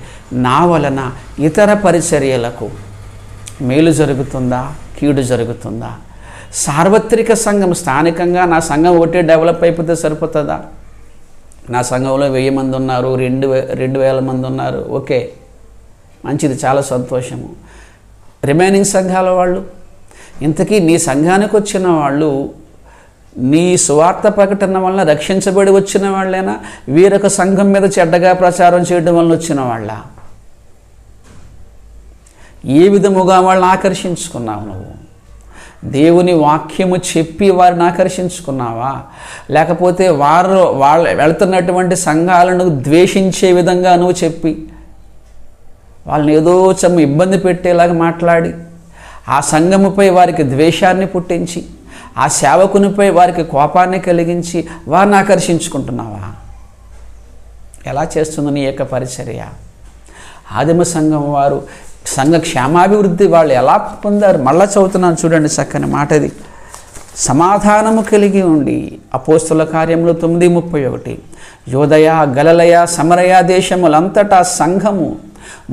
నా వలన ఇతర పరిచర్యలకు మేలు జరుగుతుందా, కీడు జరుగుతుందా? సార్వత్రిక సంఘం స్థానికంగా నా సంఘం ఒకటే డెవలప్ అయిపోతే సరిపోతుందా? నా సంఘంలో 1000 మంది ఉన్నారు, 2000 మంది ఉన్నారు, ఓకే, మంచిది, చాలా సంతోషము. రిమైనింగ్ సంఘాల వాళ్ళు, ఇంతకీ నీ సంఘానికి వచ్చిన వాళ్ళు నీ సువార్త ప్రకటన వలన రక్షించబడి వచ్చిన వాళ్ళేనా, వీరొక సంఘం మీద చెడ్డగా ప్రచారం చేయడం వలన వచ్చిన వాళ్ళ? ఏ విధముగా వాళ్ళని ఆకర్షించుకున్నావు నువ్వు? దేవుని వాక్యము చెప్పి వారిని ఆకర్షించుకున్నావా, లేకపోతే వాళ్ళు వెళ్తున్నటువంటి సంఘాలను ద్వేషించే విధంగా నువ్వు చెప్పి వాళ్ళని ఏదో ఇబ్బంది పెట్టేలాగా మాట్లాడి ఆ సంఘముపై వారికి ద్వేషాన్ని పుట్టించి ఆ సేవకునిపై వారికి కోపాన్ని కలిగించి వారిని ఆకర్షించుకుంటున్నావా? ఎలా చేస్తుంది నీ యొక్క పరిచర్య? ఆదిమ సంఘం వారు సంఘ క్షేమాభివృద్ధి వాళ్ళు ఎలా పొందారు? మళ్ళా చదువుతున్నాను చూడండి, చక్కని మాట ఇది. సమాధానము కలిగి ఉండి, అపోస్తుల కార్యములు 9:31, యోదయ గలిలయ సమరయ దేశములంతటా సంఘము,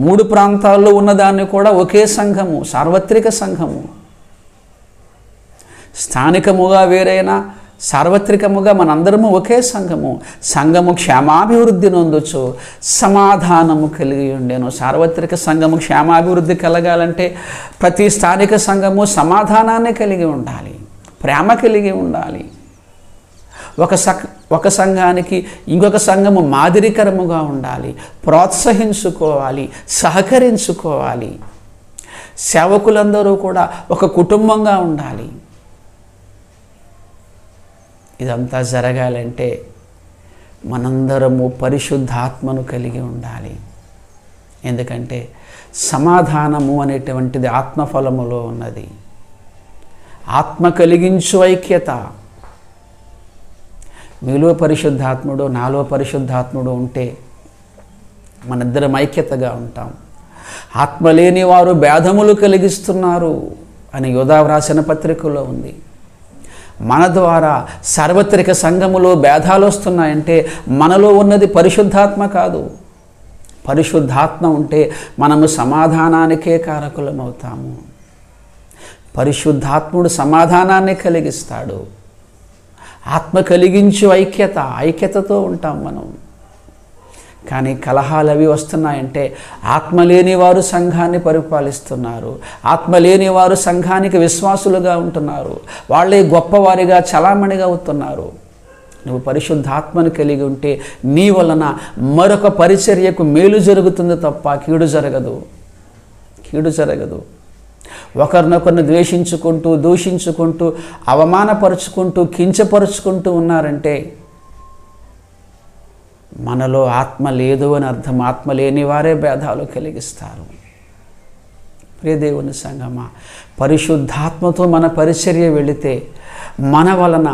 3 ప్రాంతాల్లో ఉన్నదాన్ని కూడా ఒకే సంఘము, సార్వత్రిక సంఘము. స్థానికముగా వేరైనా సార్వత్రికముగా మనందరము ఒకే సంఘము. సంఘము క్షేమాభివృద్ధి నొందొచ్చు, సమాధానము కలిగి ఉండేను. సార్వత్రిక సంఘము క్షేమాభివృద్ధి కలగాలంటే ప్రతి స్థానిక సంఘము సమాధానాన్ని కలిగి ఉండాలి, ప్రేమ కలిగి ఉండాలి. ఒక సంఘానికి ఇంకొక సంఘము మాదిరికరముగా ఉండాలి, ప్రోత్సహించుకోవాలి, సహకరించుకోవాలి. సేవకులందరూ కూడా ఒక కుటుంబంగా ఉండాలి. ఇదంతా జరగాలంటే మనందరము పరిశుద్ధాత్మను కలిగి ఉండాలి. ఎందుకంటే సమాధానము అనేటువంటిది ఆత్మఫలములో ఉన్నది. ఆత్మ కలిగించు ఐక్యత. మీలో పరిశుద్ధాత్ముడు, నాలో పరిశుద్ధాత్ముడు ఉంటే మనిద్దరం ఐక్యతగా ఉంటాం. ఆత్మ లేని వారు భేదములు కలిగిస్తున్నారు అని యోధా వ్రాసిన పత్రికలో ఉంది. మన ద్వారా సార్వత్రిక సంఘములో భేదాలు వస్తున్నాయంటే మనలో ఉన్నది పరిశుద్ధాత్మ కాదు. పరిశుద్ధాత్మ ఉంటే మనము సమాధానానికే కారకులమవుతాము. పరిశుద్ధాత్ముడు సమాధానాన్ని కలిగిస్తాడు. ఆత్మ కలిగించు ఐక్యతతో ఉంటాం మనం. కానీ కలహాలు అవి వస్తున్నాయంటే ఆత్మ లేని వారు సంఘాన్ని పరిపాలిస్తున్నారు, ఆత్మ లేని వారు సంఘానికి విశ్వాసులుగా ఉంటున్నారు, వాళ్ళే గొప్పవారిగా చలామణిగా అవుతున్నారు. నువ్వు పరిశుద్ధాత్మను కలిగి ఉంటే నీ వలన మరొక పరిచర్యకు మేలు జరుగుతుంది తప్ప కీడు జరగదు. ఒకరినొకరిని ద్వేషించుకుంటూ, దూషించుకుంటూ, అవమానపరుచుకుంటూ, కించపరుచుకుంటూ ఉన్నారంటే మనలో ఆత్మ లేదు అని అర్థం. ఆత్మ లేని వారే భేదాలు కలిగిస్తారు. ప్రియ దేవుని సంగమా, పరిశుద్ధాత్మతో మన పరిచర్య వెళితే మన వలన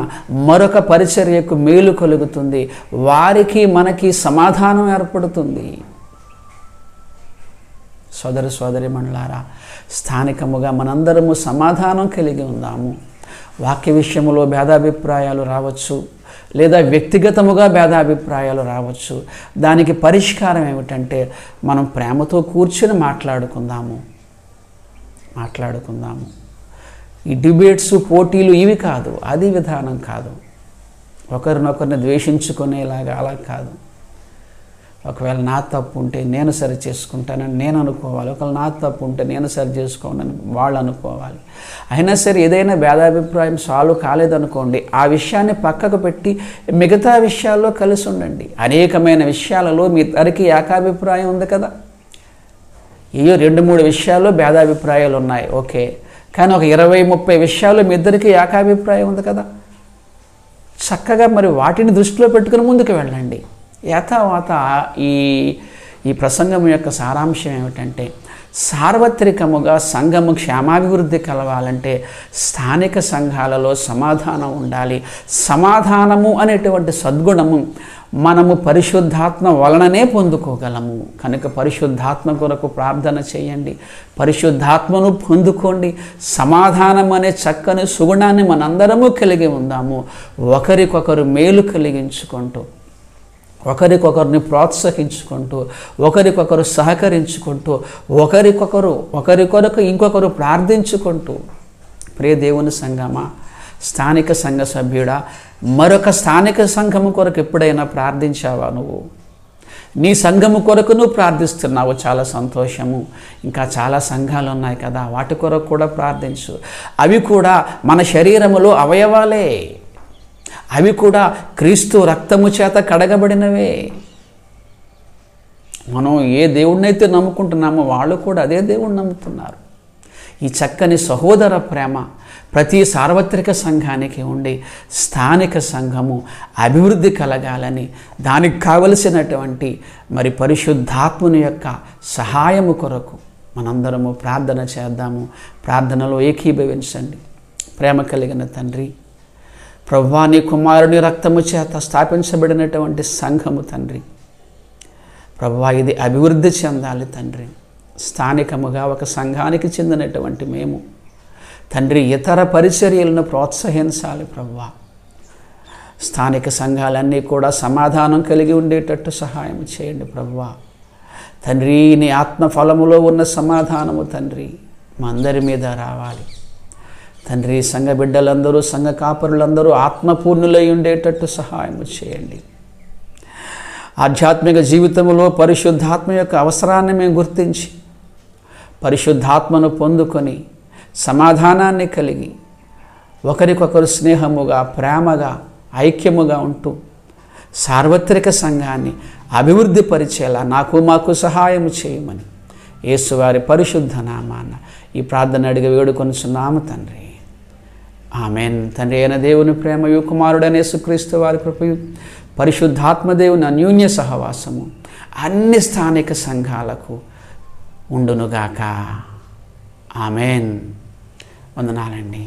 మరొక పరిచర్యకు మేలు కలుగుతుంది. వారికి మనకి సమాధానం ఏర్పడుతుంది. సోదర సోదరీమణులారా, స్థానికముగా మనందరము సమాధానం కలిగి ఉందాము. వాక్య విషయంలో భేదాభిప్రాయాలు రావచ్చు, లేదా వ్యక్తిగతముగా భేదాభిప్రాయాలు రావచ్చు. దానికి పరిష్కారం ఏమిటంటే మనం ప్రేమతో కూర్చొని మాట్లాడుకుందాము. ఈ డిబేట్స్, పోటీలు ఇవి కాదు, అది విధానం కాదు. ఒకరినొకరిని ద్వేషించుకునేలాగా అలా కాదు. ఒకవేళ నా తప్పు ఉంటే నేను సరి చేసుకుంటానని నేను అనుకోవాలి, ఒకవేళ నా తప్పు ఉంటే నేను సరి చేసుకోనని వాళ్ళు అనుకోవాలి. అయినా సరే ఏదైనా భేదాభిప్రాయం సాల్వ్ కాలేదనుకోండి, ఆ విషయాన్ని పక్కకు పెట్టి మిగతా విషయాల్లో కలిసి ఉండండి. అనేకమైన విషయాలలో మీ ఇద్దరికి ఏకాభిప్రాయం ఉంది కదా. ఏయో 2-3 విషయాల్లో భేదాభిప్రాయాలు ఉన్నాయి, ఓకే. కానీ ఒక 20-30 విషయాల్లో మీ ఇద్దరికి ఏకాభిప్రాయం ఉంది కదా. చక్కగా మరి వాటిని దృష్టిలో పెట్టుకుని ముందుకు వెళ్ళండి. యథావాత ఈ ప్రసంగం యొక్క సారాంశం ఏమిటంటే, సార్వత్రికముగా సంఘము క్షేమాభివృద్ధి కలవాలంటే స్థానిక సంఘాలలో సమాధానం ఉండాలి. సమాధానము అనేటువంటి సద్గుణము మనము పరిశుద్ధాత్మ వలననే పొందుకోగలము. కనుక పరిశుద్ధాత్మ కొరకు ప్రార్థన చేయండి, పరిశుద్ధాత్మను పొందుకోండి. సమాధానం అనే చక్కని సుగుణాన్ని మనందరము కలిగి ఉందాము. ఒకరికొకరు మేలు కలిగించుకుంటూ, ఒకరికొకరిని ప్రోత్సహించుకుంటూ, ఒకరికొకరు సహకరించుకుంటూ, ఒకరి కొరకు ఇంకొకరు ప్రార్థించుకుంటూ. ప్రియ దేవుని సంఘమా, స్థానిక సంఘ సభ్యుడా, మరొక స్థానిక సంఘము కొరకు ఎప్పుడైనా ప్రార్థించావా? నువ్వు నీ సంఘము కొరకు నువ్వు ప్రార్థిస్తున్నావు, చాలా సంతోషము. ఇంకా చాలా సంఘాలు ఉన్నాయి కదా, వాటి కొరకు కూడా ప్రార్థించు. అవి కూడా మన శరీరములో అవయవాలే, అవి కూడా క్రీస్తు రక్తము చేత కడగబడినవే. మనం ఏ దేవుడినైతే నమ్ముకుంటున్నామో వాళ్ళు కూడా అదే దేవుడిని నమ్ముతున్నారు. ఈ చక్కని సహోదర ప్రేమ ప్రతి సార్వత్రిక సంఘానికి ఉండి స్థానిక సంఘము అభివృద్ధి కలగాలని, దానికి కావలసినటువంటి మరి పరిశుద్ధాత్ముని యొక్క సహాయము కొరకు మనందరము ప్రార్థన చేద్దాము. ప్రార్థనలో ఏకీభవించండి. ప్రేమ కలిగిన తండ్రి, ప్రభువా, నీ కుమారుని రక్తము చేత స్థాపించబడినటువంటి సంఘము తండ్రి, ప్రభువా, ఇది అభివృద్ధి చెందాలి తండ్రి. స్థానికముగా ఒక సంఘానికి చెందినటువంటి మేము తండ్రి ఇతర పరిచర్యలను ప్రోత్సహించాలి ప్రభువా. స్థానిక సంఘాలన్నీ కూడా సమాధానం కలిగి ఉండేటట్టు సహాయం చేయండి ప్రభువా. తండ్రి, నీ ఆత్మ ఫలములో ఉన్న సమాధానము తండ్రి మా అందరి మీద రావాలి తండ్రి. సంఘ బిడ్డలందరూ, సంఘ కాపరులందరూ ఆత్మపూర్ణులై ఉండేటట్టు సహాయం చేయండి. ఆధ్యాత్మిక జీవితంలో పరిశుద్ధాత్మ యొక్క అవసరాన్ని మేము గుర్తించి పరిశుద్ధాత్మను పొందుకొని సమాధానాన్ని కలిగి ఒకరికొకరు స్నేహముగా, ప్రేమగా, ఐక్యముగా ఉంటూ సార్వత్రిక సంఘాన్ని అభివృద్ధి పరిచేలా మాకు సహాయం చేయమని యేసువారి పరిశుద్ధ నామాన ఈ ప్రార్థన అడిగి వేడుకొనుచున్నాము తండ్రి. ఆమెన్. తండ్రి అయిన దేవుని ప్రేమయు, కుమారుడైన యేసుక్రీస్తు వారి కృపయు, పరిశుద్ధాత్మదేవుని అన్యోన్య సహవాసము అన్ని స్థానిక సంఘాలకు ఉండునుగాక. ఆమెన్. వందనాలండి.